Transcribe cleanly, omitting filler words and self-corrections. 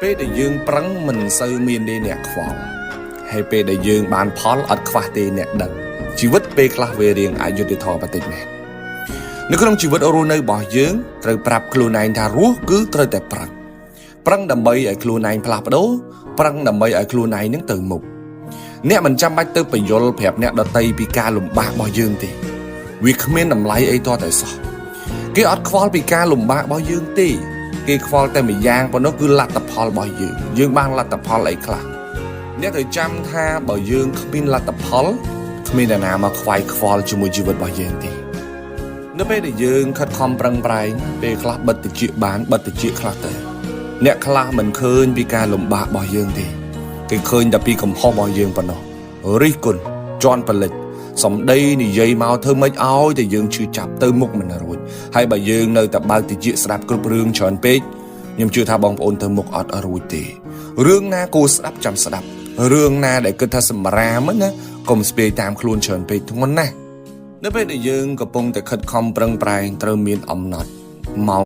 ពេលដែលយើងប្រឹងមិនសូវមានទេអ្នកខ្វល់ហើយពេលដែលយើងបានផលអត់ខ្វះទេអ្នកដឹងជីវិតពេលខ្លះវារៀងអយុត្តិធម៌បន្តិចមែននៅក្នុងជីវិតរស់នៅរបស់យើងត្រូវប្រាប់ខ្លួនឯងថារស់គឺត្រូវតែប្រឹងដើម្បីឲ្យខ្លួនឯងផ្លាស់ប្ដូរប្រឹងដើម្បីឲ្យខ្លួនឯងនឹងទៅមុខអ្នកមិនចាំបាច់ទៅបញ្យល់ប្រាប់អ្នកដទៃពីការលំបាករបស់យើងទេវាគ្មានតម្លៃអីតតែសោះគេអត់ខ្វល់ពីការលំបាករបស់យើងទេគេខ្វល់តែម្យ៉ាងប៉ុណ្ណោះគឺលទ្ធផលរបស់យើងបានលទ្ធផលអីខ្លះអ្នកត្រូវចាំថាបើយើងគ្មានលទ្ធផលគ្មានអ្នកណាមកខ្វាយខ្វល់ជាមួយជីវិតរបស់យើងទេនៅពេលដែលយើងខិតខំប្រឹងប្រែងពេលខ្លះបិទតិចបានបិទតិចខ្លះទៅអ្នកខ្លះមិនឃើញពីការលំបាករបស់យើងទេគេឃើញតែពីកំហុសរបស់យើងប៉ុណ្ណោះរិះគន់ជន់បលិចសំដីនិយាយមកធ្វើម៉េចឲ្យតែយើងឈឺចាប់ទៅមុខមិនរួចហើយបើយើងនៅតែបើកតិចស្ដាប់គ្រប់រឿងច្រើនពេកខ្ញុំជឿថាបងប្អូនទៅមុខអត់រួចទេរឿងណាគួរស្ដាប់ចាំស្ដាប់រឿងណាដែលគិតថាសម្រាមណាកុំស្ពាយតាមខ្លួនច្រើនពេកធ្ងន់ណាស់នៅពេលដែលយើងកំពុងតែខិតខំប្រឹងប្រែងត្រូវមានអំណត់មក